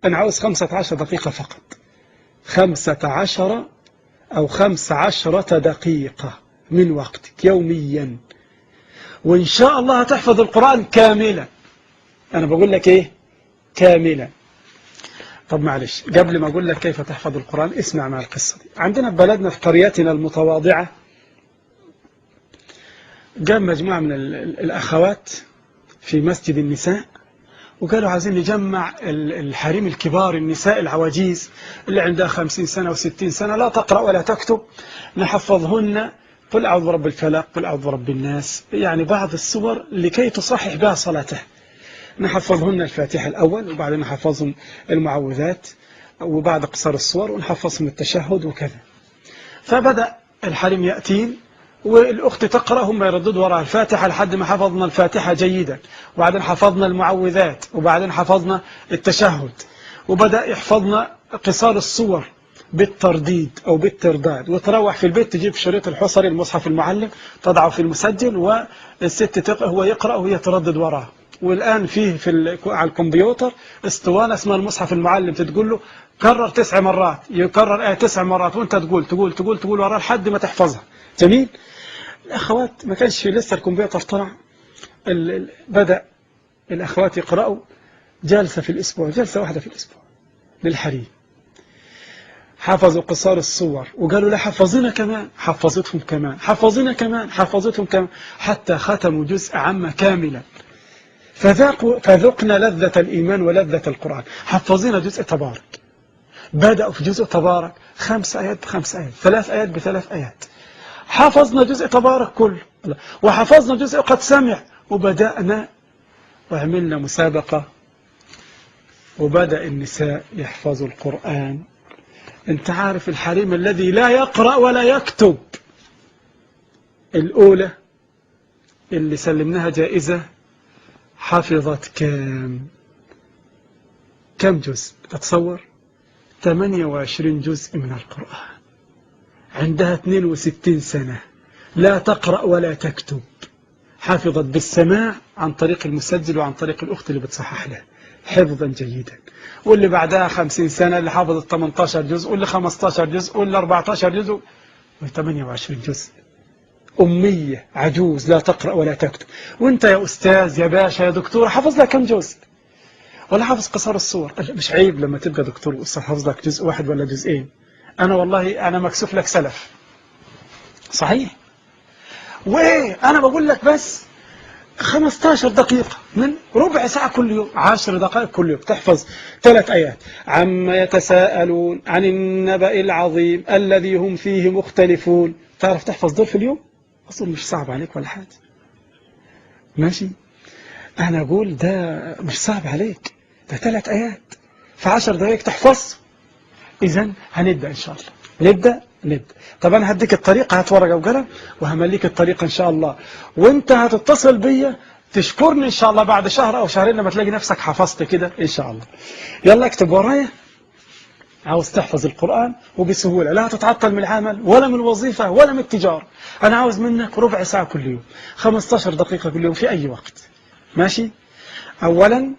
أنا عاوز 15 دقيقة فقط، 15 أو 15 دقيقة من وقتك يوميا، وإن شاء الله هتحفظ القرآن كاملا. أنا بقول لك إيه؟ كاملا. طب معلش، قبل ما أقول لك كيف تحفظ القرآن اسمع مع القصة دي. عندنا في بلدنا في قريتنا المتواضعة جاء مجموعة من الأخوات في مسجد النساء، وقالوا عايزين نجمع الحريم الكبار، النساء العواجيز اللي عندها 50 سنة و60 سنة لا تقرأ ولا تكتب، نحفظهن قل أعوذ برب الفلق، قل أعوذ برب الناس، يعني بعض السور لكي تصحح بها صلاته. نحفظهن الفاتحة الأول، وبعدين نحفظهم المعوذات، وبعد قصار الصور ونحفظهم التشهد وكذا. فبدأ الحريم يأتين والأخت تقرأ، هم يرددوا وراء الفاتحة لحد ما حفظنا الفاتحة جيدا، وبعدين حفظنا المعوذات، وبعدين حفظنا التشهد، وبدأ يحفظنا قصار الصور بالترديد أو بالترداد. وتروح في البيت تجيب شريط الحصري المصحف المعلم تضعه في المسجل، والست هو يقرأ وهي تردد وراه. والآن فيه على الكمبيوتر اسطوانة اسمها المصحف المعلم، تقول له كرر 9 مرات، يكرر آية 9 مرات، وانت تقول وراه لحد ما تحفظها. جميل. الأخوات ما كانش لسه الكمبيوتر طلع، بدأ الأخوات يقرأوا جلسة في الأسبوع، جلسة واحدة في الأسبوع للحريم. حفظوا قصار الصور، وقالوا لا حفظنا كمان، حفظتهم كمان، حفظنا كمان، حفظتهم كمان، حتى ختموا جزء عامة كاملا. فذقنا لذة الإيمان ولذة القرآن. حفظنا جزء تبارك، بدأوا في جزء تبارك 5 آيات ب5 آيات، 3 آيات ب3 آيات. حفظنا جزء تبارك كله، وحفظنا جزء قد سمع، وبدأنا وعملنا مسابقة، وبدأ النساء يحفظوا القرآن. انت عارف الحريم الذي لا يقرأ ولا يكتب، الأولى اللي سلمناها جائزة حفظت كم جزء؟ تتصور 28 جزء من القرآن، عندها 62 سنة، لا تقرأ ولا تكتب، حفظت بالسماع عن طريق المسجل وعن طريق الأخت اللي بتصحح له حفظا جيدا. واللي بعدها 50 سنة اللي حفظت 18 جزء، واللي 15 جزء، واللي 14 جزء، و28 جزء. أمية عجوز لا تقرأ ولا تكتب. وانت يا أستاذ يا باشا يا دكتور حفظ لك كم جزء؟ ولا حفظ قصار الصور؟ مش عيب لما تبقى دكتور وأستاذ حفظ لك جزء واحد ولا جزئين؟ أنا والله أنا مكسوف لك سلف، صحيح. وإيه أنا بقول لك بس 15 دقيقة من ربع ساعة كل يوم، 10 دقائق كل يوم تحفظ 3 آيات. عما يتساءلون عن النبأ العظيم الذي هم فيه مختلفون. تعرف تحفظ دول في اليوم؟ أصلا مش صعب عليك ولا حاجة، ماشي. أنا أقول ده مش صعب عليك، ده 3 آيات في 10 دقائق تحفظ. إذن هنبدأ إن شاء الله، نبدأ. طب أنا هديك الطريقة، هات ورقة وقلم وهمليك الطريقة إن شاء الله، وانت هتتصل بيا تشكرني إن شاء الله بعد شهر أو شهرين لما تلاقي نفسك حفظت كده إن شاء الله. يلا اكتب ورايا، عاوز تحفظ القرآن وبسهولة، لا تتعطل من العمل ولا من الوظيفة ولا من التجارة. أنا عاوز منك ربع ساعة كل يوم، 15 دقيقة كل يوم في أي وقت، ماشي. أولا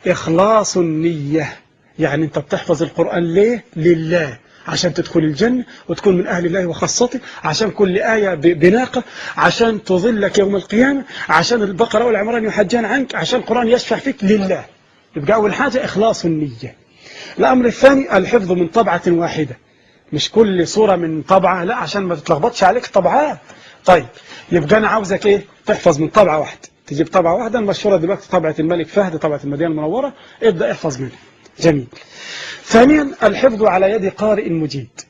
إخلاص النية، يعني أنت بتحفظ القرآن ليه؟ لله، عشان تدخل الجنة وتكون من أهل الله وخاصته، عشان كل آية بناقة، عشان تظلك يوم القيامة، عشان البقرة والعمران يحجان عنك، عشان القرآن يشفع فيك لله. يبقى أول حاجة إخلاص النية. الأمر الثاني الحفظ من طبعة واحدة، مش كل صورة من طبعة، لا، عشان ما تتلخبطش عليك طبعات. طيب يبقى أنا عاوزك إيه؟ تحفظ من طبعة واحدة، تجيب طبعة واحدة المشهورة دلوقتي طبعة الملك فهد، طبعة المدينة المنورة، ابدأ احفظ منها. جميل. ثانيا الحفظ على يد قارئ مجيد.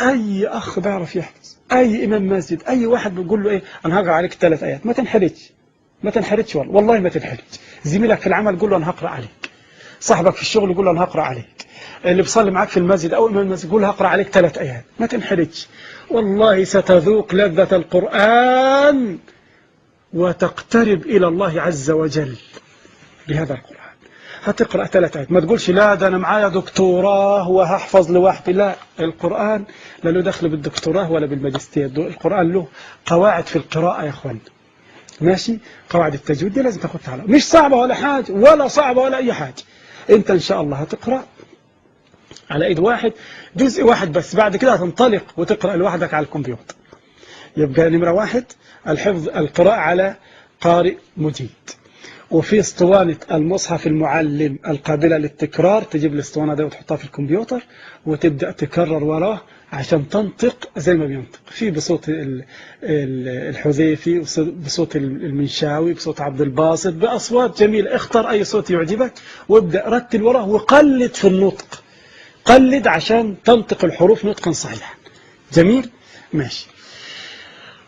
أي أخ بيعرف يحفظ، أي إمام مسجد، أي واحد بيقول له إيه أنا هقرأ عليك 3 آيات، ما تنحرجش والله ما تنحرج. زميلك في العمل قول له أنا هقرأ عليك، صاحبك في الشغل يقول له أنا هقرأ عليك، اللي بيصلي معاك في المسجد أو إمام المسجد يقول له هقرأ عليك 3 آيات، ما تنحرج. والله ستذوق لذة القرآن وتقترب إلى الله عز وجل بهذا القرآن. هتقرأ 3 آيات، ما تقولش لا ده أنا معايا دكتوراه وهحفظ لوحدي، لا، القرآن لا له دخل بالدكتوراه ولا بالماجستير، القرآن له قواعد في القراءة يا أخوان، ماشي. قواعد التجويد دي لازم تاخد تعالى، مش صعبة ولا حاجة ولا صعبة ولا أي حاجة. أنت إن شاء الله هتقرأ على ايد واحد جزء واحد بس، بعد كده هتنطلق وتقرأ لوحدك على الكمبيوتر. يبقى نمرة 1 الحفظ، القراءة على قارئ مجيد. وفي اسطوانة المصحف المعلم القابلة للتكرار، تجيب الاسطوانة دي وتحطها في الكمبيوتر وتبدأ تكرر وراه عشان تنطق زي ما بينطق، في بصوت الحذيفي، بصوت المنشاوي، بصوت عبد الباسط، بأصوات جميلة. اختر أي صوت يعجبك وابدأ رتل وراه وقلد في النطق، قلد عشان تنطق الحروف نطقا صحيحا. جميل؟ ماشي.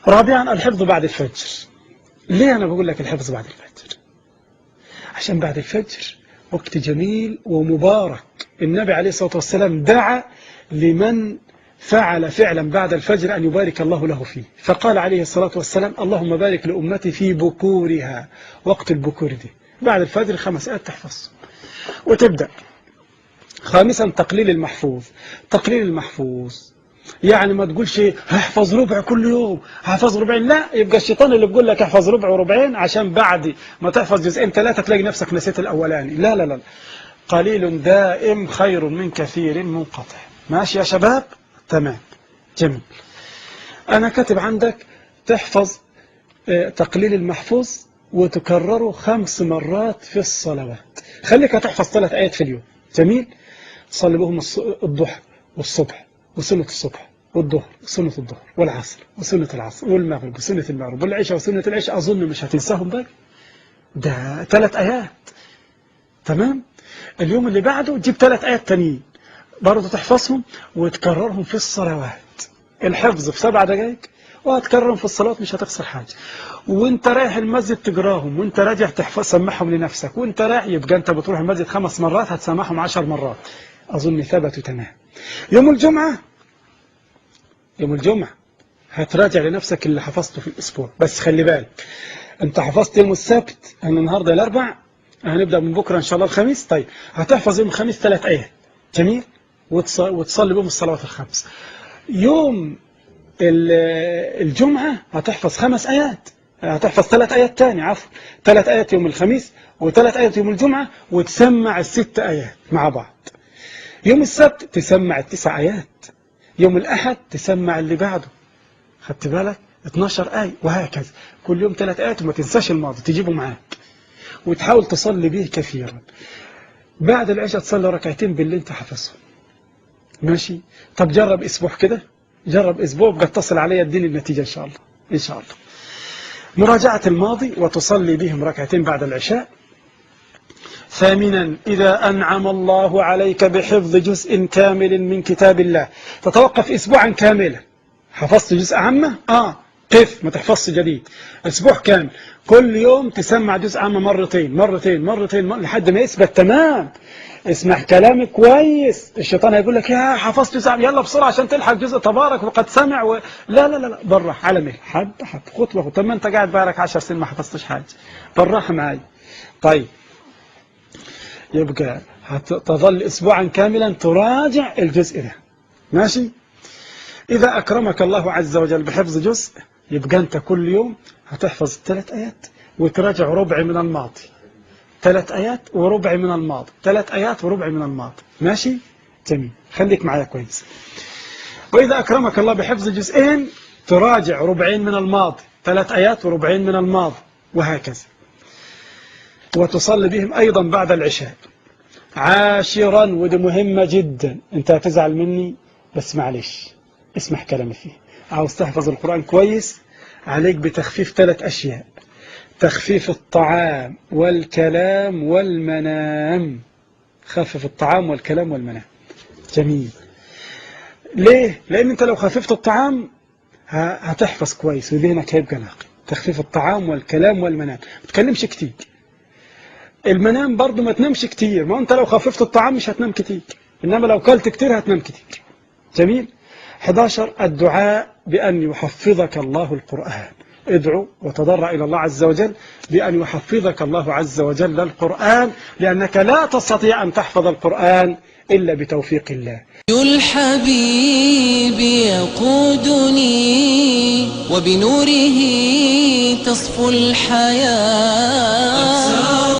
رابعا الحفظ بعد الفجر. ليه أنا بقول لك الحفظ بعد الفجر؟ عشان بعد الفجر وقت جميل ومبارك. النبي عليه الصلاة والسلام دعا لمن فعل فعلا بعد الفجر أن يبارك الله له فيه، فقال عليه الصلاة والسلام اللهم بارك لأمتي في بكورها. وقت البكور دي بعد الفجر 5 آيات تحفظ وتبدأ. خامسا تقليل المحفوظ. تقليل المحفوظ يعني ما تقولش هحفظ ربع كل يوم، هحفظ ربعين، لا، يبقى الشيطان اللي بيقول لك احفظ ربع وربعين عشان بعد ما تحفظ جزئين 3 تلاقي نفسك نسيت الأولاني. لا لا لا، قليل دائم خير من كثير منقطع. ماشي يا شباب؟ تمام، جميل. أنا كاتب عندك تحفظ تقليل المحفوظ وتكرره 5 مرات في الصلوات. خليك هتحفظ 3 آيات في اليوم. جميل؟ تصلي بهم الضحى والصبح وسنة الصبح والظهر وسنة الظهر والعصر وسنة العصر والمغرب وسنة المغرب والعشاء وسنة العشاء. أظن مش هتنساهم بقى، ده 3 آيات. تمام؟ اليوم اللي بعده تجيب 3 آيات تانيين برضه تحفظهم وتكررهم في الصلوات. الحفظ في 7 دقائق وهتكررهم في الصلاة، مش هتخسر حاجة. وانت رايح المسجد تقراهم، وانت راجع تحفظ سمعهم لنفسك، وانت رايح يبقى انت بتروح المسجد 5 مرات هتسمعهم 10 مرات. أظن ثبتوا تمام. يوم الجمعة هتراجع لنفسك اللي حفظته في الأسبوع، بس خلي بالك انت حفظت يوم السبت، انا النهارده الأربع، هنبدأ من بكرة إن شاء الله الخميس. طيب هتحفظ يوم الخميس 3 آيات. جميل؟ وتصلي بهم الصلوات ال5. يوم الجمعة هتحفظ 5 آيات، هتحفظ 3 آيات تاني، عفوا 3 آيات يوم الخميس و3 آيات يوم الجمعة، وتسمع ال6 آيات مع بعض. يوم السبت تسمع ال9 آيات، يوم الأحد تسمع اللي بعده. خدت بالك؟ 12 آية، وهكذا كل يوم 3 آيات. وما تنساش الماضي تجيبه معاك وتحاول تصلي به كثيرا. بعد العشاء تصلي 2 ركعتين باللي انت حفظهم. ماشي؟ طب جرب أسبوع كده، جرب أسبوع بقى اتصل علي اديني النتيجة إن شاء الله. إن شاء الله. مراجعة الماضي وتصلي بهم 2 ركعتين بعد العشاء. ثامنا إذا أنعم الله عليك بحفظ جزء كامل من كتاب الله تتوقف أسبوعا كاملا. حفظت جزء عامة؟ قف، ما تحفظش جديد. أسبوع كامل كل يوم تسمع جزء عامة مرتين لحد ما يثبت تمام. اسمع كلامي كويس، الشيطان هيقول لك يا حفظت جزء عامة، يلا بسرعة عشان تلحق جزء تبارك وقد سمع لا لا لا، بالراحة على مهل، حب خطوة. طب ما انت قاعد بقالك 10 سنين ما حفظتش حاجة، بالراحة معي. طيب يبقى هتظل أسبوعا كاملا تراجع الجزء ده. ماشي؟ إذا أكرمك الله عز وجل بحفظ جزء يبقى أنت كل يوم هتحفظ 3 آيات وتراجع ربع من الماضي. 3 آيات وربع من الماضي، 3 آيات وربع من الماضي. ماشي؟ جميل، خليك معايا كويس. وإذا أكرمك الله بحفظ جزئين تراجع ربعين من الماضي، 3 آيات وربعين من الماضي، وهكذا. وتصلي بهم أيضا بعد العشاء. عاشرا، ودي مهمة جدا، أنت هتزعل مني بس معلش اسمح كلامي فيه. عاوز تحفظ القرآن كويس عليك بتخفيف 3 أشياء: تخفيف الطعام والكلام والمنام. خفف الطعام والكلام والمنام. جميل. ليه؟ لأن أنت لو خففت الطعام هتحفظ كويس وذهنك هيبقى ناقي. تخفيف الطعام والكلام والمنام، ما تكلمش كتير. المنام برضو ما تنامش كتير، ما أنت لو خففت الطعام مش هتنام كتير، إنما لو كلت كتير هتنام كتير. جميل. 11 الدعاء بأن يحفظك الله القرآن. ادعو وتضرع إلى الله عز وجل بأن يحفظك الله عز وجل القرآن، لأنك لا تستطيع أن تحفظ القرآن إلا بتوفيق الله. الحبيب يقودني وبنوره تصفو الحياة.